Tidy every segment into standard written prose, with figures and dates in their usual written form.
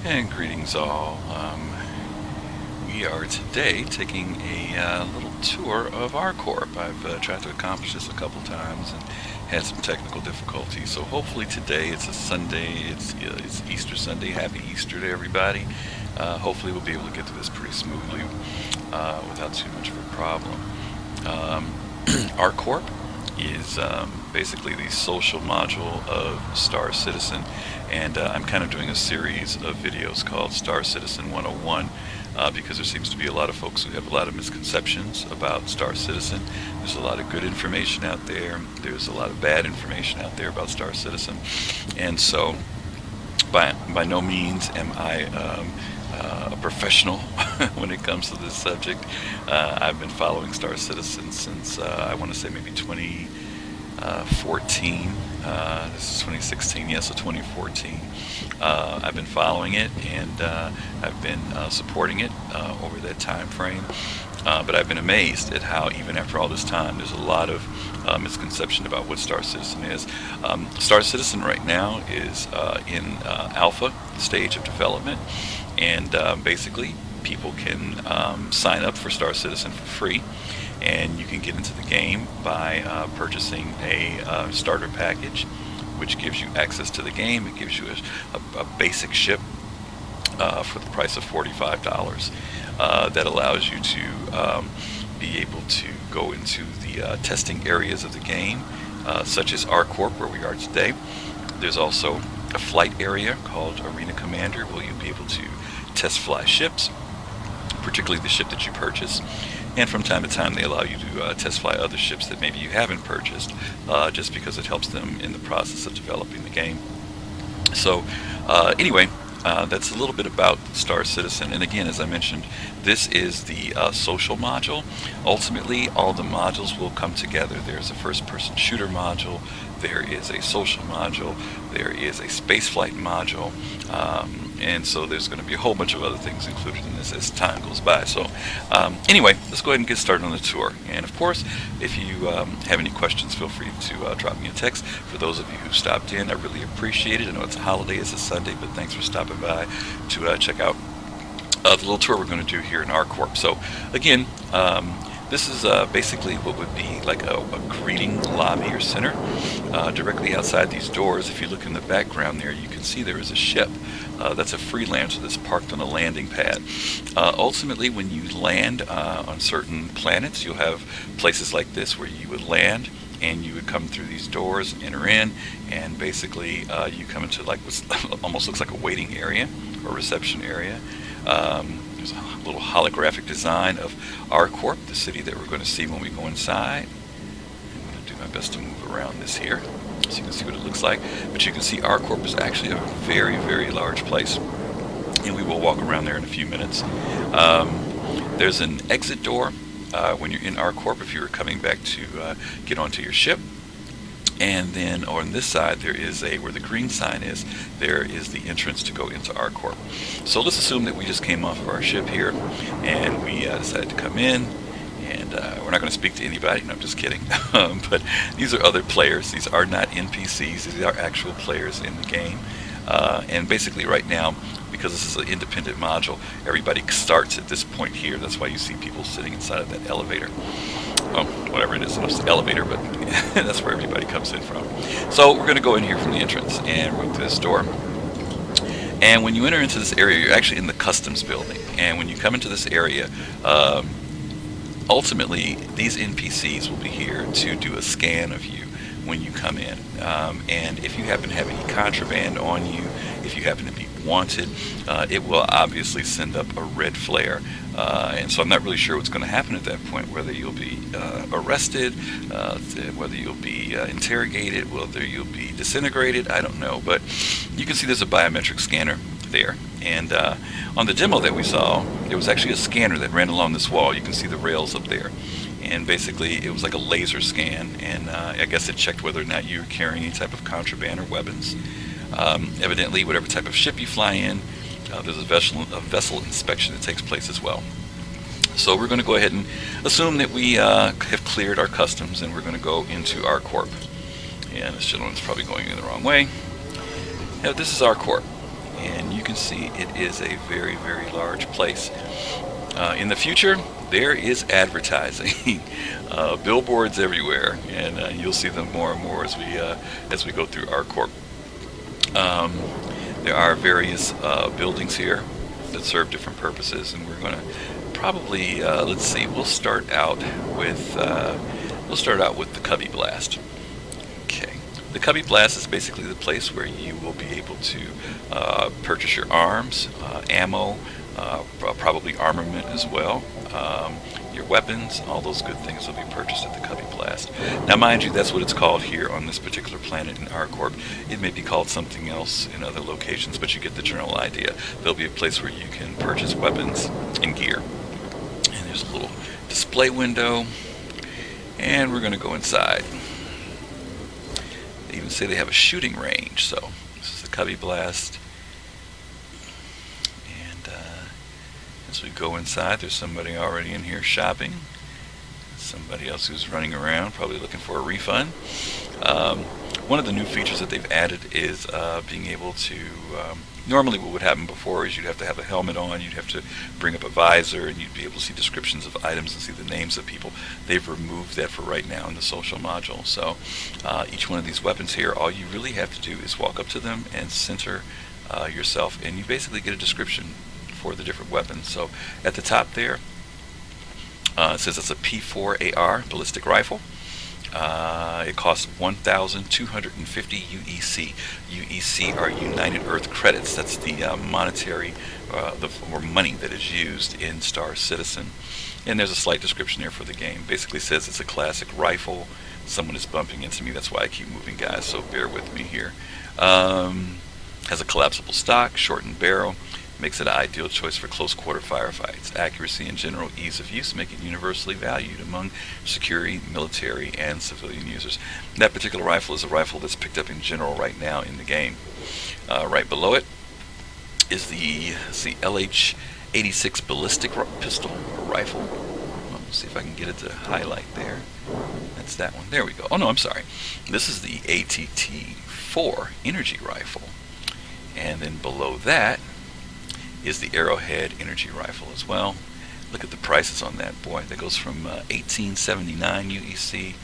And greetings all. We are today taking a little tour of ArcCorp. I've tried to accomplish this a couple times and had some technical difficulties. So hopefully today, it's a Sunday, it's Easter Sunday. Happy Easter to everybody. Hopefully we'll be able to get through this pretty smoothly without too much of a problem. ArcCorp is basically the social module of Star Citizen, and I'm kind of doing a series of videos called Star Citizen 101 because there seems to be a lot of folks who have a lot of misconceptions about Star Citizen. There's a lot of good information out there, there's a lot of bad information out there about Star Citizen, and so by no means am I a professional when it comes to this subject. I've been following Star Citizen since I want to say maybe 2014. This is 2016, yes, so 2014. I've been following it, and I've been supporting it over that time frame. But I've been amazed at how even after all this time, there's a lot of misconception about what Star Citizen is. Star Citizen right now is in alpha stage of development, and basically people can sign up for Star Citizen for free, and you can get into the game by purchasing a starter package, which gives you access to the game. It gives you a basic ship for the price of $45. That allows you to be able to go into the testing areas of the game, such as ArcCorp, where we are today. There's also a flight area called Arena Commander, where you'll be able to test fly ships, particularly the ship that you purchase. And from time to time they allow you to test fly other ships that maybe you haven't purchased, just because it helps them in the process of developing the game. So anyway, that's a little bit about Star Citizen. And again, as I mentioned, this is the social module. Ultimately, all the modules will come together. There's a first-person shooter module, there is a social module, there is a spaceflight module, and so there's going to be a whole bunch of other things included in this as time goes by. So anyway, let's go ahead and get started on the tour. And of course, if you have any questions, feel free to drop me a text. For those of you who stopped in, I really appreciate it. I know it's a holiday, it's a Sunday, but thanks for stopping by to check out the little tour we're going to do here in ArcCorp. So again, this is basically what would be like a greeting lobby or center. Directly outside these doors, if you look in the background there, you can see there is a ship. That's a Freelancer that's parked on a landing pad. Ultimately, when you land on certain planets, you'll have places like this where you would land, and you would come through these doors and enter in, and basically you come into like what almost looks like a waiting area or reception area. There's a little holographic design of ArcCorp, the city that we're going to see when we go inside. I'm going to do my best to move around this here so you can see what it looks like. But you can see ArcCorp is actually a very, very large place, and we will walk around there in a few minutes. There's an exit door when you're in ArcCorp if you're coming back to get onto your ship. And then on this side, there is where the green sign is, there is the entrance to go into ArcCorp. So let's assume that we just came off of our ship here, and we decided to come in, and we're not going to speak to anybody. No, I'm just kidding. But these are other players. These are not NPCs. These are actual players in the game. And basically right now, because this is an independent module, everybody starts at this point here. That's why you see people sitting inside of that elevator. Oh, whatever it is, it's the elevator, but that's where everybody comes in from. So we're going to go in here from the entrance and run through this door. And when you enter into this area, you're actually in the customs building. And when you come into this area, ultimately these NPCs will be here to do a scan of you when you come in. And if you happen to have any contraband on you, if you happen to be wanted, it will obviously send up a red flare. And so I'm not really sure what's going to happen at that point, whether you'll be arrested, whether you'll be interrogated, whether you'll be disintegrated, I don't know. But you can see there's a biometric scanner there. And on the demo that we saw, there was actually a scanner that ran along this wall. You can see the rails up there. And basically it was like a laser scan, and I guess it checked whether or not you were carrying any type of contraband or weapons. Evidently, whatever type of ship you fly in, there's a vessel inspection that takes place as well. So we're going to go ahead and assume that we have cleared our customs, and we're going to go into ArcCorp. And this gentleman's probably going in the wrong way. Now, this is ArcCorp, and you can see, it is a very, very large place. In the future, there is advertising, billboards everywhere, and you'll see them more and more as we go through ArcCorp. There are various buildings here that serve different purposes, and we're going to probably let's see. We'll start out with the Cubby Blast. Okay, the Cubby Blast is basically the place where you will be able to purchase your arms, ammo, probably armament as well. Your weapons, all those good things will be purchased at the Cubby Blast. Now, mind you, that's what it's called here on this particular planet in ArcCorp. It may be called something else in other locations, but you get the general idea. There'll be a place where you can purchase weapons and gear. And there's a little display window, and we're going to go inside. They even say they have a shooting range, so this is the Cubby Blast. As we go inside, there's somebody already in here shopping. Somebody else who's running around, probably looking for a refund. One of the new features that they've added is being able to... normally what would happen before is you'd have to have a helmet on, you'd have to bring up a visor, and you'd be able to see descriptions of items and see the names of people. They've removed that for right now in the social module. So each one of these weapons here, all you really have to do is walk up to them and center yourself, and you basically get a description for the different weapons. So at the top there, it says it's a P4 AR ballistic rifle. It costs 1,250 UEC. UEC are United Earth credits. That's the monetary or money that is used in Star Citizen. And there's a slight description there for the game. Basically says it's a classic rifle. Someone is bumping into me. That's why I keep moving, guys. So bear with me here. Has a collapsible stock, shortened barrel. Makes it an ideal choice for close quarter firefights. Accuracy and general ease of use make it universally valued among security, military, and civilian users. That particular rifle is a rifle that's picked up in general right now in the game. Right below it is the LH-86 ballistic pistol or rifle. Let's see if I can get it to highlight there. That's that one. There we go. Oh no, I'm sorry. This is the ATT-4 energy rifle. And then below that is the Arrowhead energy rifle as well. Look at the prices on that, boy. That goes from 1879 UEC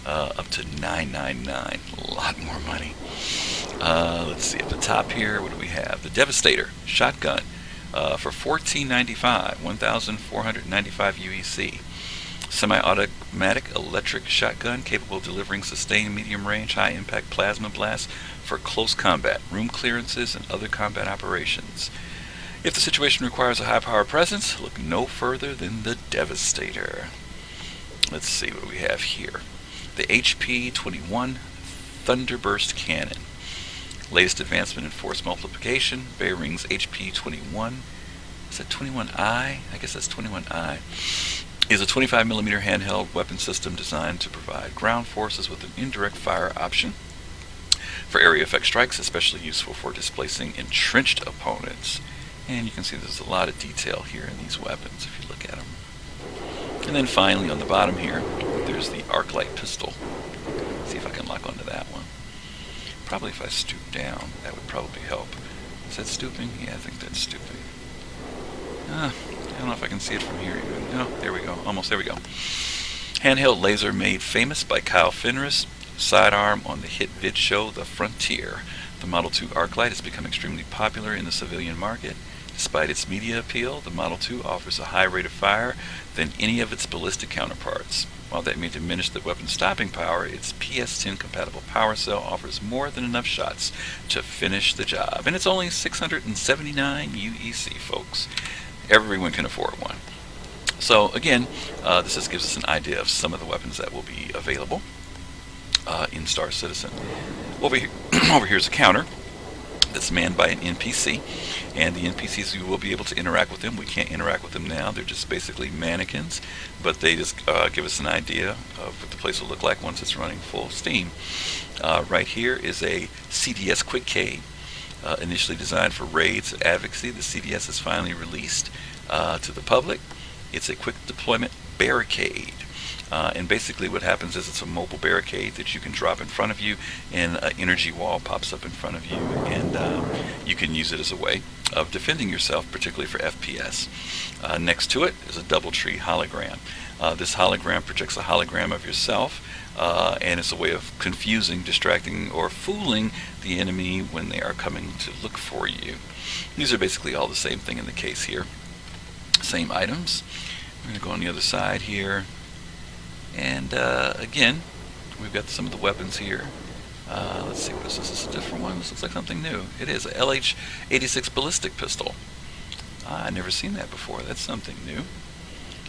up to 999. A lot more money. Let's see at the top here. What do we have? The Devastator shotgun for $14.95, 1,495 UEC. Semi-automatic electric shotgun capable of delivering sustained medium-range, high-impact plasma blasts for close combat, room clearances, and other combat operations. If the situation requires a high-power presence, look no further than the Devastator. Let's see what we have here. The HP-21 Thunderburst Cannon. Latest advancement in force multiplication. Bearings HP-21. Is that 21I? I guess that's 21I. Is a 25mm handheld weapon system designed to provide ground forces with an indirect fire option for area effect strikes, especially useful for displacing entrenched opponents. And you can see there's a lot of detail here in these weapons if you look at them. And then finally on the bottom here, there's the Arclight pistol. See if I can lock onto that one. Probably if I stoop down, that would probably help. Is that stooping? Yeah, I think that's stooping. I don't know if I can see it from here even. No, there we go. Almost, there we go. Handheld laser made famous by Kyle Fenris. Sidearm on the hit vid show The Frontier. The Model 2 Arclight has become extremely popular in the civilian market. Despite its media appeal, the Model 2 offers a high rate of fire than any of its ballistic counterparts. While that may diminish the weapon's stopping power, its PS10 compatible power cell offers more than enough shots to finish the job. And it's only 679 UEC, folks. Everyone can afford one. So again, this just gives us an idea of some of the weapons that will be available in Star Citizen. Over here is a counter that's manned by an NPC, and the NPCs, you will be able to interact with them. We can't interact with them now. They're just basically mannequins, but they just give us an idea of what the place will look like once it's running full steam. Right here is a CDS Quickcade, initially designed for raids and advocacy. The CDS is finally released to the public. It's a quick deployment barricade. And basically what happens is it's a mobile barricade that you can drop in front of you, and an energy wall pops up in front of you, and you can use it as a way of defending yourself, particularly for FPS. Next to it is a DoubleTree hologram. This hologram projects a hologram of yourself, and it's a way of confusing, distracting, or fooling the enemy when they are coming to look for you. These are basically all the same thing in the case here. Same items. We're going to go on the other side here, and again, we've got some of the weapons here. Let's see, what is this? Is this a different one? This looks like something new. It is a LH-86 ballistic pistol. I've never seen that before. That's something new.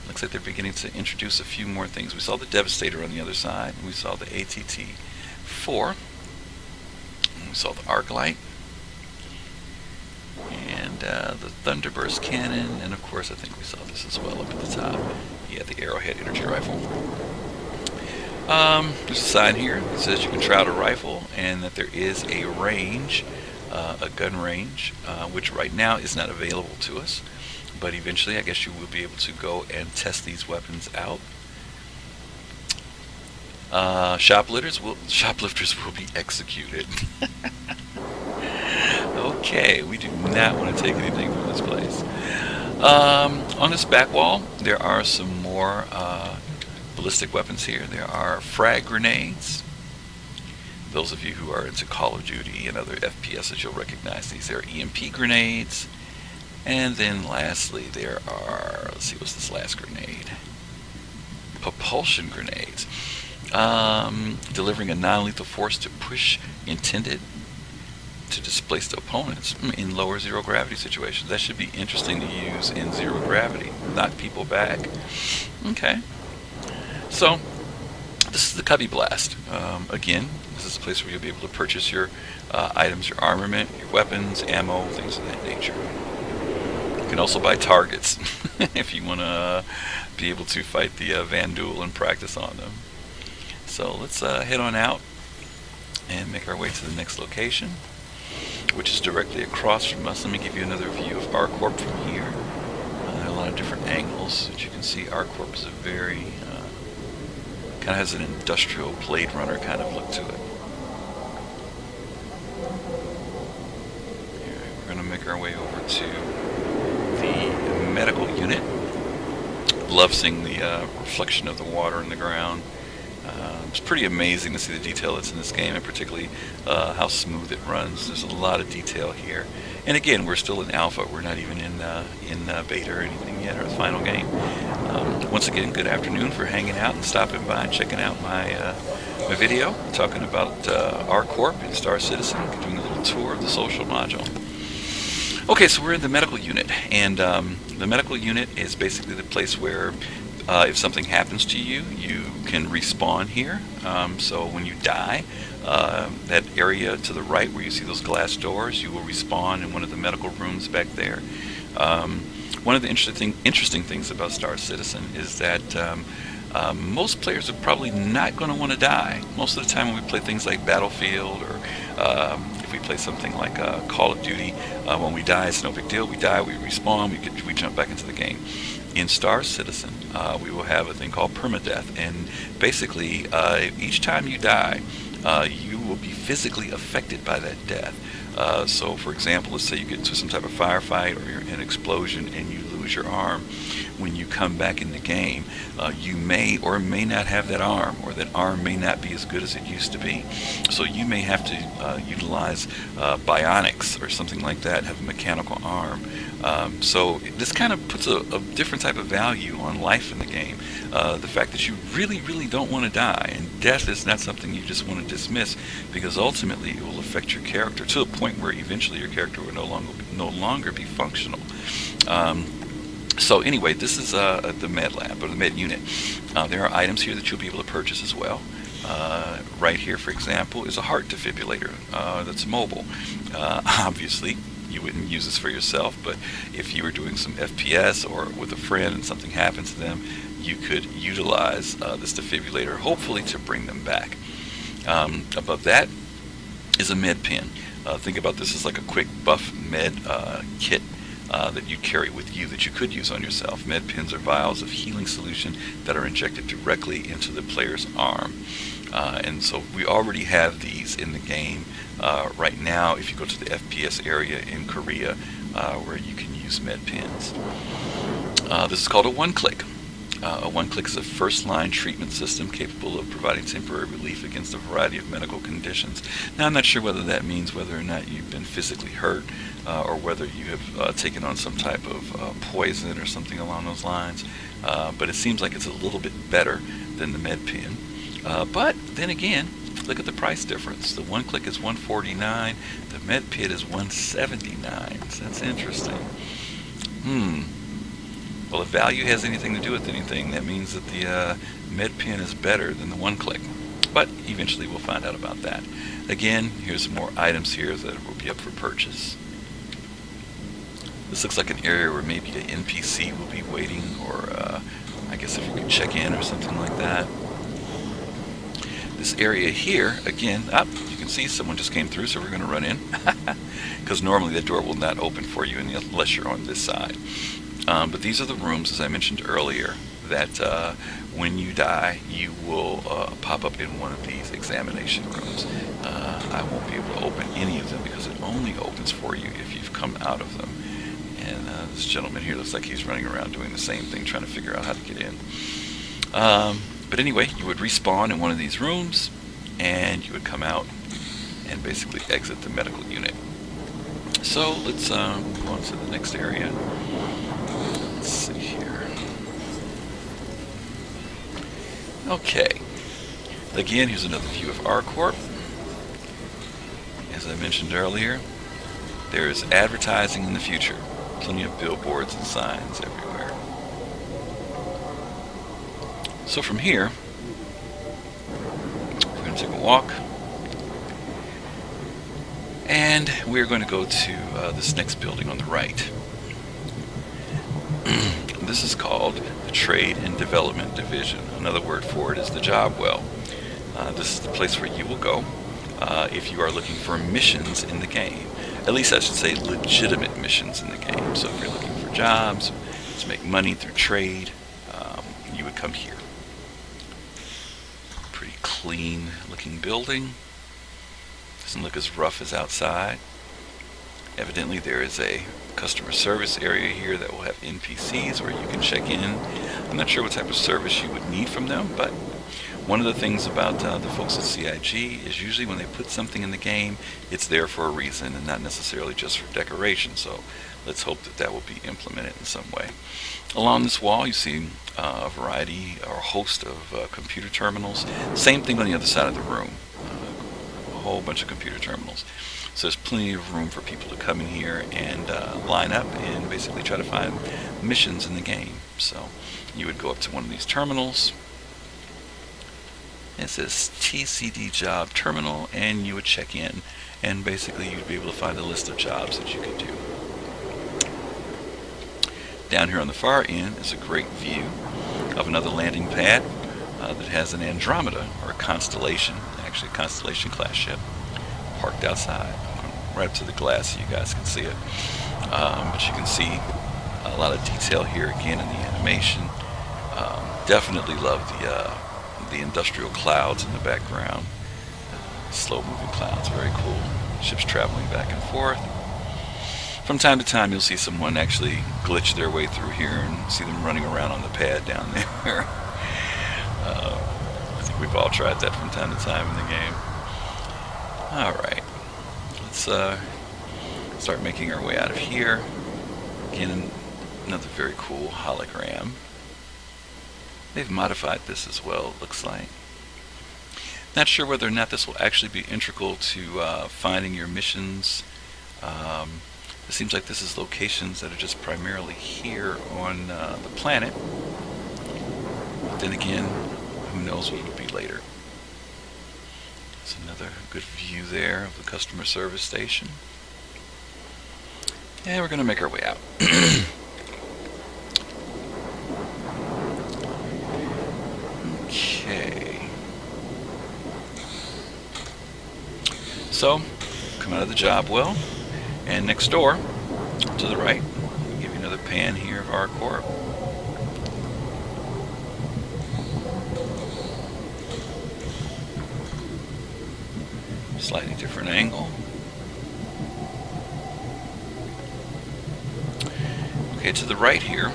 Looks like they're beginning to introduce a few more things. We saw the Devastator on the other side, and we saw the ATT-4, and we saw the arc light, and the Thunderburst cannon, and of course I think we saw this as well up at the top. Yeah, the Arrowhead energy rifle. There's a sign here that says you can try out a rifle, and that there is a range, a gun range, which right now is not available to us. But eventually, I guess you will be able to go and test these weapons out. Shoplifters will be executed. Okay, we do not want to take anything from this place. On this back wall, there are some more ballistic weapons here. There are frag grenades. Those of you who are into Call of Duty and other FPSs, you'll recognize these. There are EMP grenades. And then lastly, there are, let's see, what's this last grenade? Propulsion grenades. Delivering a non-lethal force to push intended to displace the opponents in lower zero gravity situations. That should be interesting to use in zero gravity. Knock people back. Okay. So, this is the Cubby Blast. Again, this is a place where you'll be able to purchase your items, your armament, your weapons, ammo, things of that nature. You can also buy targets if you want to be able to fight the Vandul and practice on them. So let's head on out and make our way to the next location, which is directly across from us. Let me give you another view of ArcCorp from here. There are a lot of different angles. As you can see, ArcCorp is a very, kind of has an industrial Blade Runner kind of look to it. Here, we're going to make our way over to the medical unit. Love seeing the reflection of the water in the ground. It's pretty amazing to see the detail that's in this game, and particularly how smooth it runs. There's a lot of detail here. And again, we're still in alpha. We're not even in beta or anything yet, or the final game. Once again, good afternoon for hanging out and stopping by and checking out my video, talking about ArcCorp and Star Citizen, doing a little tour of the social module. Okay, so we're in the medical unit, and the medical unit is basically the place where if something happens to you, you can respawn here. So when you die, that area to the right where you see those glass doors, you will respawn in one of the medical rooms back there. One of the interesting things about Star Citizen is that most players are probably not going to want to die. Most of the time when we play things like Battlefield, or if we play something like Call of Duty, when we die, it's no big deal. We die, we respawn, we jump back into the game. In Star Citizen, we will have a thing called permadeath, and basically each time you die, you will be physically affected by that death. So for example, let's say you get into some type of firefight or you're in an explosion and you lose your arm. When you come back in the game, you may or may not have that arm, or that arm may not be as good as it used to be. So you may have to utilize bionics or something like that, have a mechanical arm. So this kind of puts a different type of value on life in the game. The fact that you really, really don't want to die, and death is not something you just want to dismiss, because ultimately it will affect your character to a point where eventually your character will no longer be functional. So anyway, this is the med lab, or the med unit. There are items here that you'll be able to purchase as well. Right here, for example, is a heart defibrillator that's mobile. Obviously, you wouldn't use this for yourself, but if you were doing some FPS or with a friend and something happened to them, you could utilize this defibrillator, hopefully to bring them back. Above that is a med pen. Think about this as like a quick buff med kit that you carry with you that you could use on yourself. Med pens are vials of healing solution that are injected directly into the player's arm. And so we already have these in the game right now. If you go to the FPS area in Korea, where you can use med pens. This is called a one-click. A one-click is a first-line treatment system capable of providing temporary relief against a variety of medical conditions. Now, I'm not sure whether that means whether or not you've been physically hurt or whether you have taken on some type of poison or something along those lines. But it seems like it's a little bit better than the med pen. But then again, look at the price difference. The one-click is $149. The med pen is $179. So that's interesting. Well, if value has anything to do with anything, that means that the med pen is better than the one-click. But eventually we'll find out about that. Again, here's some more items here that will be up for purchase. This looks like an area where maybe an NPC will be waiting, or I guess if you could check in or something like that. This area here, again, you can see someone just came through, so we're going to run in. Because normally the door will not open for you unless you're on this side. But these are the rooms, as I mentioned earlier, that when you die, you will pop up in one of these examination rooms. I won't be able to open any of them because it only opens for you if you've come out of them. And this gentleman here looks like he's running around doing the same thing, trying to figure out how to get in. But anyway, you would respawn in one of these rooms, and you would come out and basically exit the medical unit. So let's move on to the next area. Let's see here. Okay. Again, here's another view of ArcCorp. As I mentioned earlier, there is advertising in the future. Plenty of billboards and signs everywhere. So from here, we're going to take a walk. And we're going to go to this next building on the right. This is called the Trade and Development Division. Another word for it is the job well. This is the place where you will go if you are looking for missions in the game. At least I should say legitimate missions in the game. So if you're looking for jobs, to make money through trade, you would come here. Pretty clean looking building. Doesn't look as rough as outside. Evidently there is a customer service area here that will have NPCs where you can check in. I'm not sure what type of service you would need from them, but one of the things about the folks at CIG is usually when they put something in the game, it's there for a reason and not necessarily just for decoration. So let's hope that that will be implemented in some way. Along this wall you see a variety or a host of computer terminals. Same thing on the other side of the room. A whole bunch of computer terminals. So there's plenty of room for people to come in here and line up and basically try to find missions in the game. So you would go up to one of these terminals. It says TCD job terminal, and you would check in, and basically you'd be able to find a list of jobs that you could do. Down here on the far end is a great view of another landing pad that has an Andromeda, or a Constellation, actually a Constellation class ship, parked outside. Right up to the glass so you guys can see it. But you can see a lot of detail here again in the animation. Definitely love the industrial clouds in the background. Slow moving clouds, very cool. Ships traveling back and forth. From time to time you'll see someone actually glitch their way through here and see them running around on the pad down there. I think we've all tried that from time to time in the game. Alright. Let's start making our way out of here. Again, another very cool hologram. They've modified this as well, it looks like. Not sure whether or not this will actually be integral to finding your missions. It seems like this is locations that are just primarily here on the planet. But then again, who knows what it'll be later. There's another good view there of the customer service station. And we're going to make our way out. Okay. So, come out of the job well, and next door, to the right, I'll give you another pan here of ArcCorp. Slightly different angle. Okay, to the right here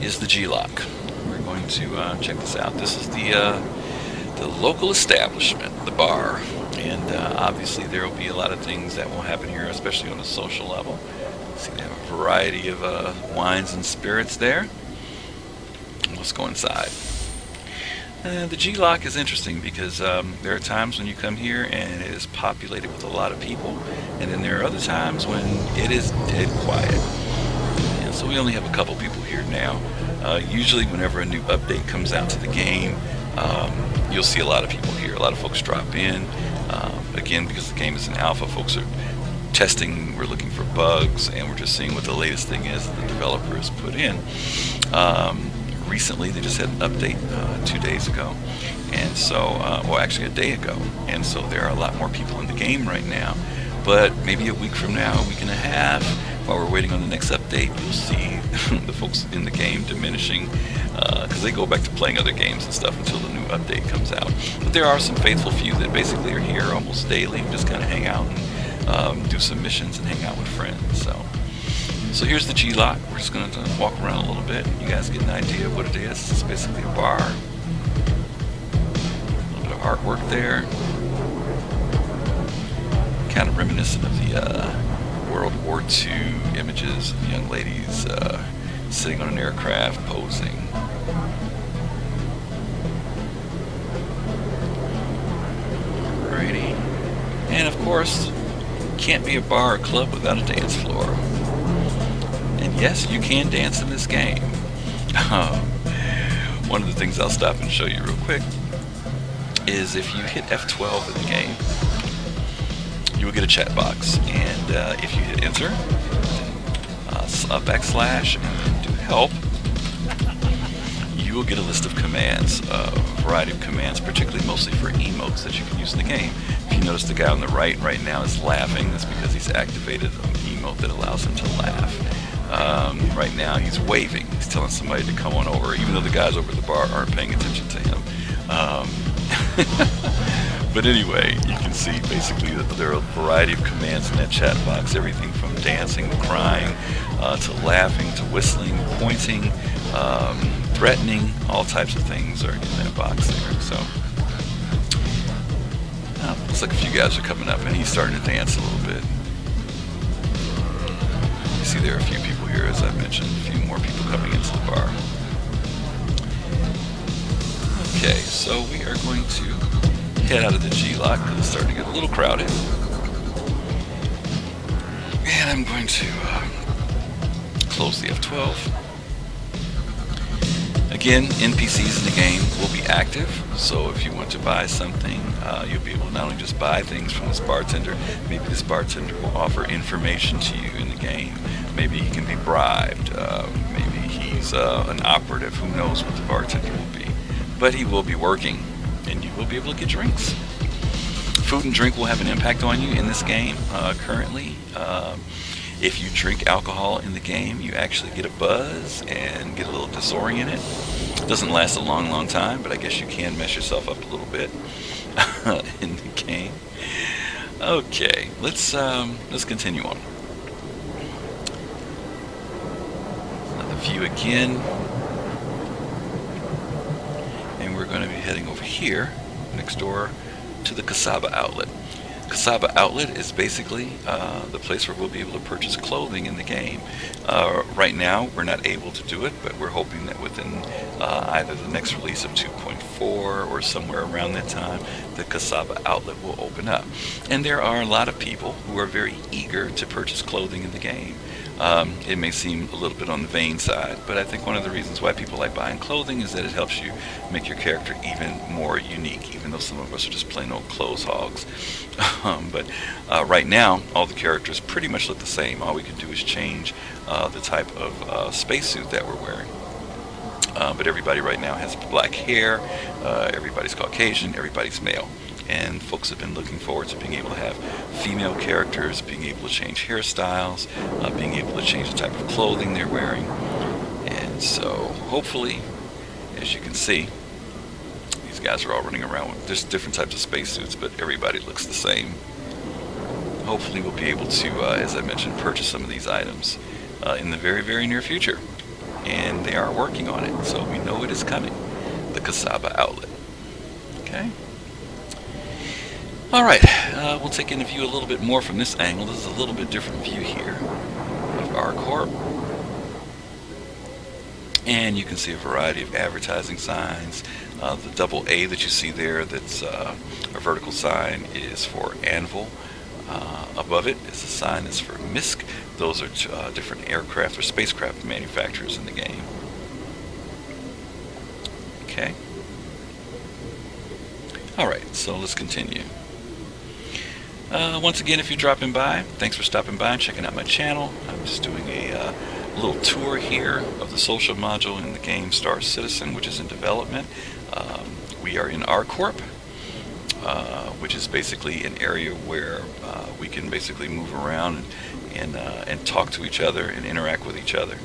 is the G-Lock. We're going to check this out. This is the local establishment, the bar, and obviously there will be a lot of things that will happen here, especially on a social level. See, they have a variety of wines and spirits there. Let's go inside. The G-Lock is interesting because there are times when you come here and it is populated with a lot of people, and then there are other times when it is dead quiet. And so we only have a couple people here now. Usually whenever a new update comes out to the game, you'll see a lot of people here. A lot of folks drop in. Again, because the game is in alpha, folks are testing, we're looking for bugs, and we're just seeing what the latest thing is that the developer has put in. Recently, they just had an update 2 days ago, and so, well, actually a day ago, and so there are a lot more people in the game right now. But maybe a week from now, a week and a half, while we're waiting on the next update, you'll see the folks in the game diminishing, because they go back to playing other games and stuff until the new update comes out. But there are some faithful few that basically are here almost daily and just kind of hang out and do some missions and hang out with friends. So here's the G-Lock. We're just going to walk around a little bit. You guys get an idea of what it is. It's basically a bar. A little bit of artwork there. Kind of reminiscent of the World War II images of young ladies sitting on an aircraft posing. Alrighty. And of course, can't be a bar or club without a dance floor. And yes, you can dance in this game. One of the things I'll stop and show you real quick is if you hit F12 in the game, you will get a chat box. And if you hit enter, a backslash, and then do help, you will get a list of commands, a variety of commands, particularly mostly for emotes that you can use in the game. If you notice the guy on the right now is laughing. That's because he's activated an emote that allows him to laugh. Right now he's waving. He's telling somebody to come on over, even though the guys over at the bar aren't paying attention to him. But anyway, you can see basically that there are a variety of commands in that chat box. Everything from dancing, crying, to laughing, to whistling, pointing, threatening. All types of things are in that box there. So looks like a few guys are coming up, and he's starting to dance a little bit. You see there are a few people here, as I mentioned, a few more people coming into the bar. Okay, so we are going to head out of the G-Lock because it's starting to get a little crowded. And I'm going to close the F12. Again, NPCs in the game will be active, so if you want to buy something, you'll be able to not only just buy things from this bartender, maybe this bartender will offer information to you in the game. Maybe he can be bribed, maybe he's an operative, who knows what the bartender will be. But he will be working, and you will be able to get drinks. Food and drink will have an impact on you in this game currently. If you drink alcohol in the game, you actually get a buzz and get a little disoriented. It doesn't last a long time, but I guess you can mess yourself up a little bit in the game. Okay, let's continue on. Another view again, and we're going to be heading over here next door to the Casablanca Outlet. Casablanca Outlet is basically the place where we'll be able to purchase clothing in the game. Right now, we're not able to do it, but we're hoping that within either the next release of 2.4 or somewhere around that time, the Casablanca Outlet will open up. And there are a lot of people who are very eager to purchase clothing in the game. It may seem a little bit on the vain side, but I think one of the reasons why people like buying clothing is that it helps you make your character even more unique, even though some of us are just plain old clothes hogs. But right now, all the characters pretty much look the same. All we can do is change the type of spacesuit that we're wearing. But everybody right now has black hair, everybody's Caucasian, everybody's male. And folks have been looking forward to being able to have female characters, being able to change hairstyles, being able to change the type of clothing they're wearing. And so hopefully, as you can see, these these guys are all running around with just different types of spacesuits, but everybody looks the same. Hopefully we'll be able to, as I mentioned, purchase some of these items in the very, very near future. And they are working on it, so we know it is coming. The Casablanca Outlet. Okay. All right, we'll take in a view a little bit more from this angle. This is a little bit different view here of ArcCorp. And you can see a variety of advertising signs. The double A that you see there, that's a vertical sign, is for Anvil. Above it is a sign that's for MISC. Those are different aircraft or spacecraft manufacturers in the game. Okay. Alright, so let's continue. Once again, if you're dropping by, thanks for stopping by and checking out my channel. I'm just doing a little tour here of the social module in the game Star Citizen, which is in development. We are in ArcCorp, which is basically an area where we can basically move around and talk to each other and interact with each other.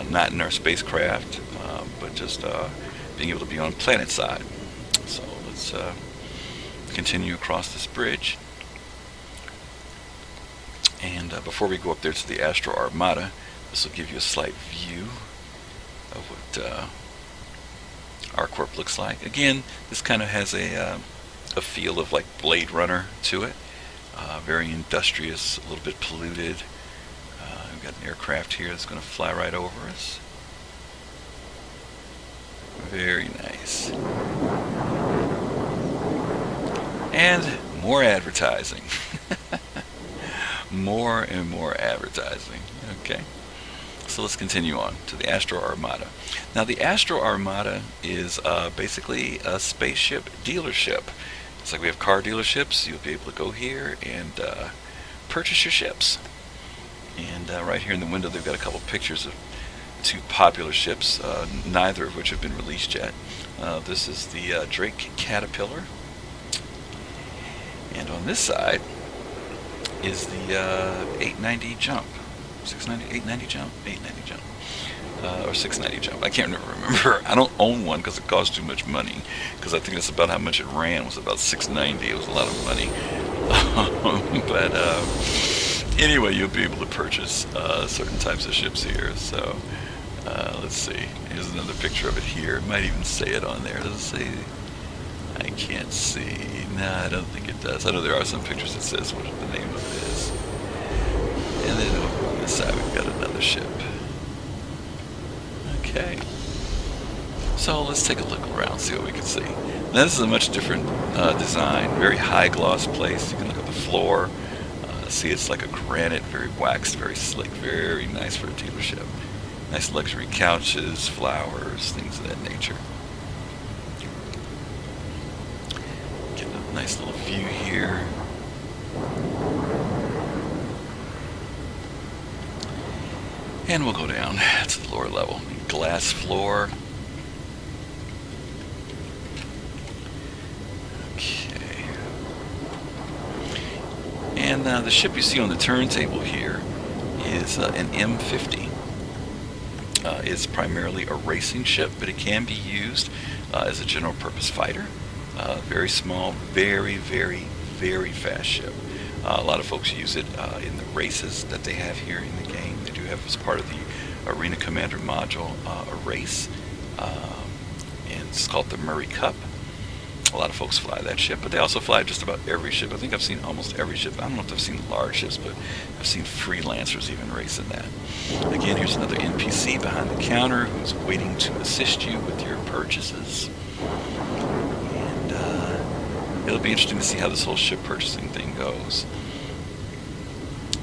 Not in our spacecraft, but just being able to be on planet side. So let's continue across this bridge. And before we go up there to the Astro Armada, this will give you a slight view of what ArcCorp looks like. Again, this kind of has a feel of like Blade Runner to it. Very industrious, a little bit polluted. We've got an aircraft here that's going to fly right over us. Very nice. And more advertising. More and more advertising. Okay. So let's continue on to the Astro Armada. Now the Astro Armada is basically a spaceship dealership. It's like we have car dealerships. You'll be able to go here and purchase your ships. And right here in the window they've got a couple pictures of two popular ships, neither of which have been released yet. This is the Drake Caterpillar. And on this side is the 890 Jump. 690, 890 Jump? 890 Jump. Or 690 Jump. I can't remember. I don't own one because it costs too much money. Because I think that's about how much it ran. It was about 690. It was a lot of money. But anyway, you'll be able to purchase certain types of ships here. So let's see. Here's another picture of it here. It might even say it on there. Does it say? I can't see. Nah, I don't think it does. I know there are some pictures that says what the name of it is. And then over on this side we've got another ship. Okay. So let's take a look around, see what we can see. Now this is a much different design. Very high gloss place. You can look at the floor. See, it's like a granite, very waxed, very slick, very nice for a dealership. Nice luxury couches, flowers, things of that nature. Get a nice little view here. And we'll go down to the lower level. Glass floor. Okay. And the ship you see on the turntable here is an M50. It's primarily a racing ship, but it can be used as a general purpose fighter. Very small, very, very, very fast ship. A lot of folks use it in the races that they have here in the game. They do have, as part of the Arena Commander module, a race, and it's called the Murray Cup. A lot of folks fly that ship, but they also fly just about every ship. I think I've seen almost every ship. I don't know if I've seen large ships, but I've seen freelancers even racing that. Again, here's another NPC behind the counter who's waiting to assist you with your purchases. And it'll be interesting to see how this whole ship purchasing thing goes.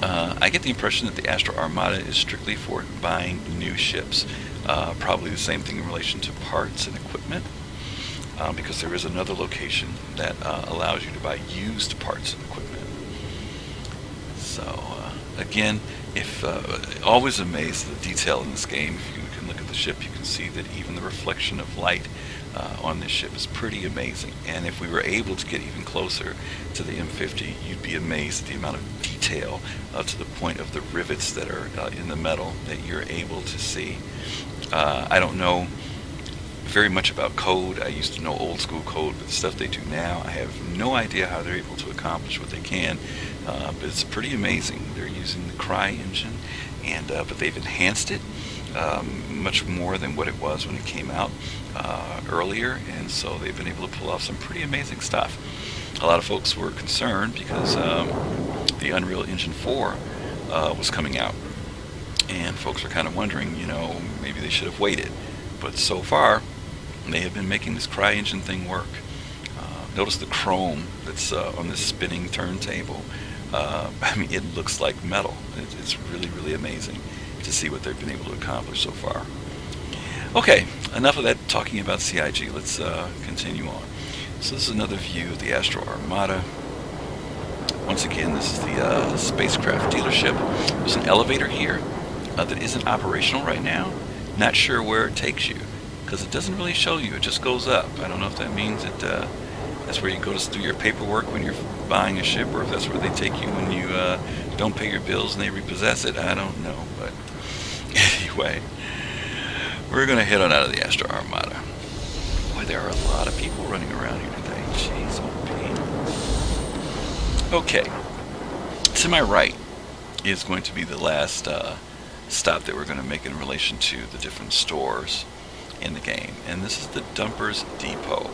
I get the impression that the Astro Armada is strictly for buying new ships. Probably the same thing in relation to parts and equipment. Because there is another location that allows you to buy used parts and equipment. So again, if always amazed at the detail in this game. If you can look at the ship, you can see that even the reflection of light on this ship is pretty amazing. And if we were able to get even closer to the M50, you'd be amazed at the amount of detail to the point of the rivets that are in the metal that you're able to see. I don't know very much about code. I used to know old school code, but the stuff they do now, I have no idea how they're able to accomplish what they can. But it's pretty amazing. They're using the Cry engine, and but they've enhanced it much more than what it was when it came out earlier, and so they've been able to pull off some pretty amazing stuff. A lot of folks were concerned because the Unreal Engine 4 was coming out, and folks were kind of wondering, maybe they should have waited. But so far, they have been making this Cry engine thing work. Notice the chrome that's on this spinning turntable. I mean, it looks like metal. It's really, really amazing to see what they've been able to accomplish so far. Okay, enough of that talking about CIG. Let's continue on. So this is another view of the Astro Armada. Once again, this is the spacecraft dealership. There's an elevator here that isn't operational right now. Not sure where it takes you, because it doesn't really show you. It just goes up. I don't know if that means that that's where you go to do your paperwork when you're buying a ship, or if that's where they take you when you don't pay your bills and they repossess it. I don't know, but anyway, we're going to head on out of the Astro Armada. Boy, there are a lot of people running around here today. Jeez, oh pain. Okay, to my right is going to be the last stop that we're going to make in relation to the different stores in the game, and this is the Dumpers Depot.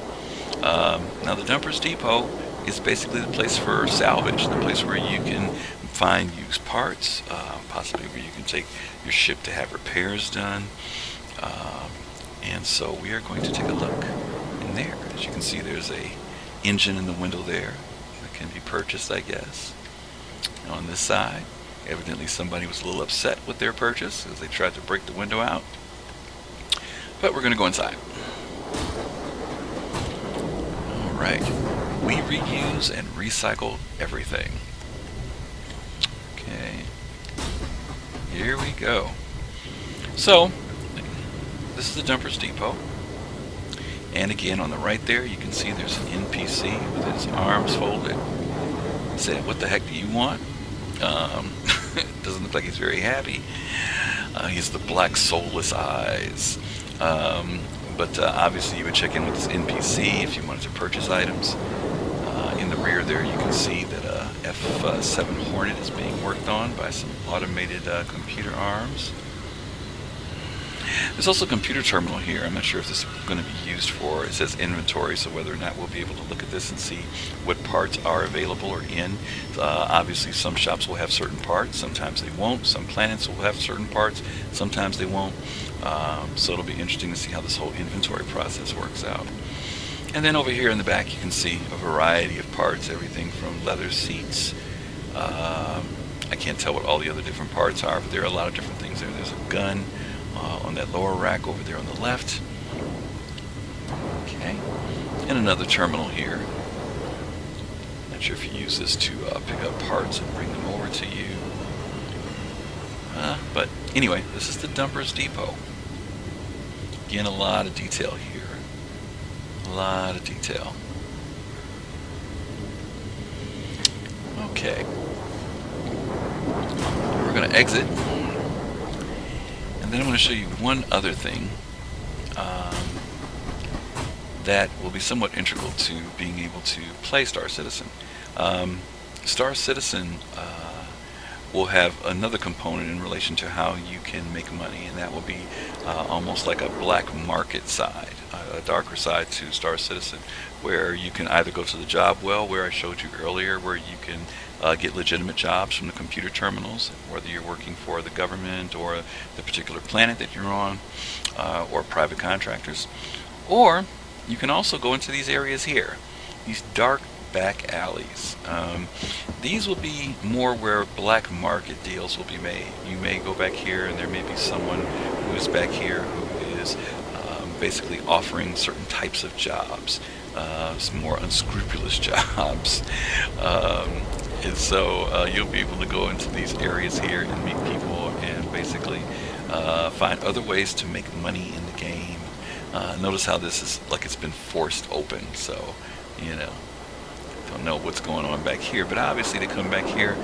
Now the Dumpers Depot is basically the place for salvage, the place where you can find used parts, possibly where you can take your ship to have repairs done, and so we are going to take a look in there. As you can see, there's a engine in the window there that can be purchased, I guess. And on this side, evidently somebody was a little upset with their purchase as they tried to break the window out. But we're going to go inside. Alright. We reuse and recycle everything. Okay. Here we go. So, this is the Dumpers Depot. And again, on the right there, you can see there's an NPC with his arms folded. Say, what the heck do you want? It doesn't look like he's very happy. He's the black soulless eyes. But obviously you would check in with this NPC if you wanted to purchase items. In the rear there you can see that a F7 Hornet is being worked on by some automated computer arms. There's also a computer terminal here. I'm not sure if this is going to be used for, it says inventory, so whether or not we'll be able to look at this and see what parts are available or in. Obviously some shops will have certain parts, sometimes they won't. Some planets will have certain parts, sometimes they won't. So it'll be interesting to see how this whole inventory process works out. And then over here in the back you can see a variety of parts, everything from leather seats. I can't tell what all the other different parts are, but there are a lot of different things there. There's a gun on that lower rack over there on the left. Okay, and another terminal here. Not sure if you use this to pick up parts and bring them over to you. But anyway, this is the Dumpers Depot. Again, a lot of detail here. A lot of detail. Okay. We're going to exit. And then I'm going to show you one other thing that will be somewhat integral to being able to play Star Citizen. Star Citizen will have another component in relation to how you can make money, and that will be almost like a black market side, a darker side to Star Citizen, where you can either go to the job well, where I showed you earlier, where you can get legitimate jobs from the computer terminals, whether you're working for the government or the particular planet that you're on, or private contractors. Or you can also go into these areas here, these dark back alleys. These will be more where black market deals will be made. You may go back here and there may be someone who is back here who is basically offering certain types of jobs, some more unscrupulous jobs. And so you'll be able to go into these areas here and meet people and basically find other ways to make money in the game. Notice how this is like it's been forced open, so don't know what's going on back here, but obviously to come back here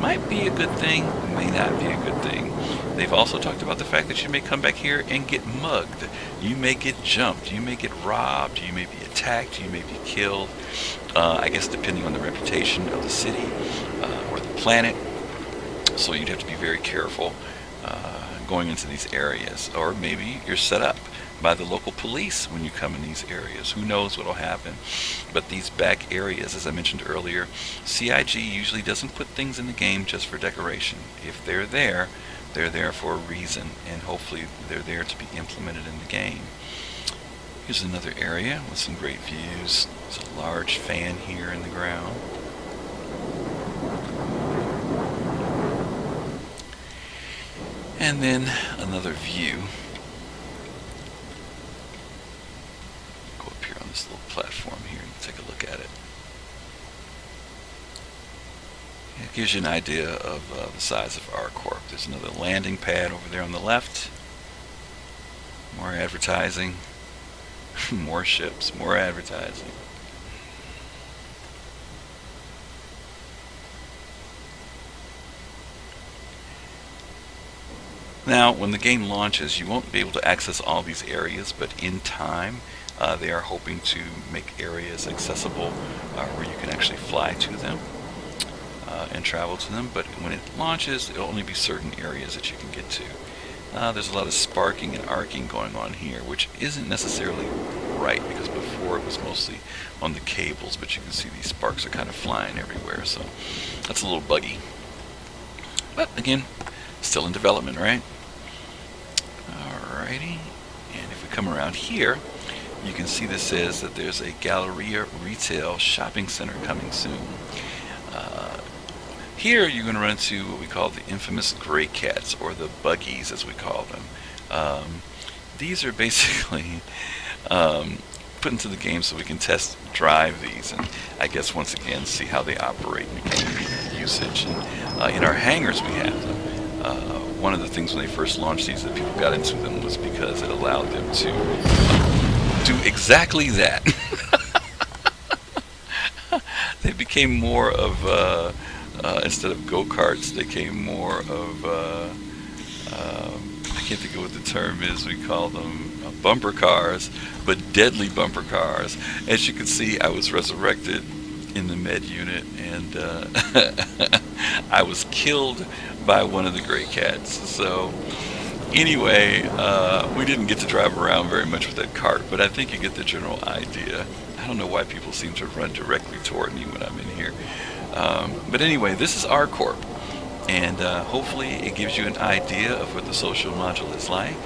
Might be a good thing, may not be a good thing. They've also talked about the fact that you may come back here and get mugged. You may get jumped. You may get robbed. You may be attacked. You may be killed. I guess depending on the reputation of the city or the planet. So you'd have to be very careful going into these areas. Or maybe you're set up by the local police when you come in these areas. Who knows what will happen? But these back areas, as I mentioned earlier, CIG usually doesn't put things in the game just for decoration. If they're there for a reason, and hopefully they're there to be implemented in the game. Here's another area with some great views. There's a large fan here in the ground. And then another view. Go up here on this little platform here and take a look at it. It gives you an idea of the size of ArcCorp. There's another landing pad over there on the left. More advertising. More ships, more advertising. Now, when the game launches, you won't be able to access all these areas, but in time, they are hoping to make areas accessible where you can actually fly to them and travel to them. But when it launches, it'll only be certain areas that you can get to. There's a lot of sparking and arcing going on here, which isn't necessarily right, because before it was mostly on the cables, but you can see these sparks are kind of flying everywhere, so that's a little buggy. But again, still in development, right? Alrighty, and if we come around here, you can see this says that there's a Galleria Retail Shopping Center coming soon. Here you're going to run into what we call the infamous gray cats, or the buggies as we call them. These are basically put into the game so we can test drive these, and I guess once again see how they operate and usage. And in our hangars we have them. One of the things when they first launched these that people got into them was because it allowed them to do exactly that. They became more of instead of go-karts, they came more of I can't think of what the term is. We call them bumper cars, but deadly bumper cars. As you can see, I was resurrected in the med unit, and I was killed by one of the gray cats. So anyway, we didn't get to drive around very much with that cart, but I think you get the general idea. I don't know why people seem to run directly toward me when I'm in here. But anyway, this is ArcCorp, and hopefully it gives you an idea of what the social module is like.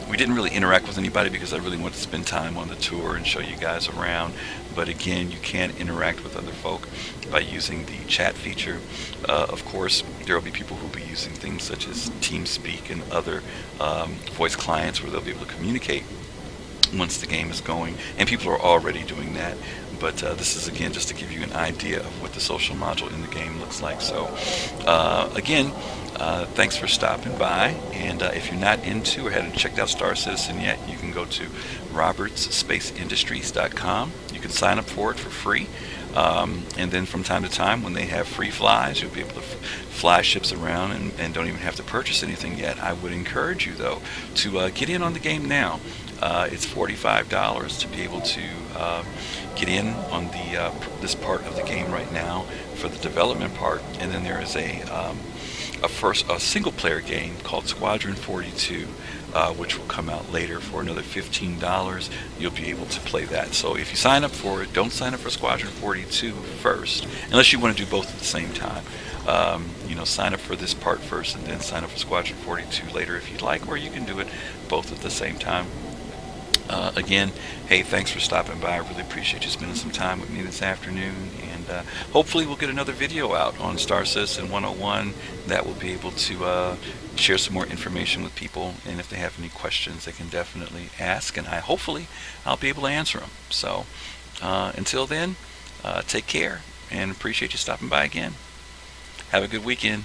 We didn't really interact with anybody because I really wanted to spend time on the tour and show you guys around. But again, you can interact with other folk by using the chat feature. Of course, there will be people who will be using things such as TeamSpeak and other voice clients where they'll be able to communicate once the game is going, and people are already doing that. But this is again just to give you an idea of what the social module in the game looks like. So again, thanks for stopping by, and if you're not into or haven't checked out Star Citizen yet, you can go to robertsspaceindustries.com. You can sign up for it for free, and then from time to time when they have free flies, you'll be able to fly ships around and don't even have to purchase anything yet. I would encourage you though to get in on the game now. It's $45 to be able to get in on the this part of the game right now for the development part, and then there is a single player game called Squadron 42, which will come out later for another $15. You'll be able to play that. So if you sign up for it, don't sign up for Squadron 42 first, unless you want to do both at the same time. Sign up for this part first and then sign up for Squadron 42 later if you'd like, or you can do it both at the same time. Again, hey, thanks for stopping by. I really appreciate you spending some time with me this afternoon, and hopefully we'll get another video out on Star Citizen 101 that will be able to share some more information with people, and if they have any questions they can definitely ask, and hopefully I'll be able to answer them. So until then, take care, and appreciate you stopping by again. Have a good weekend.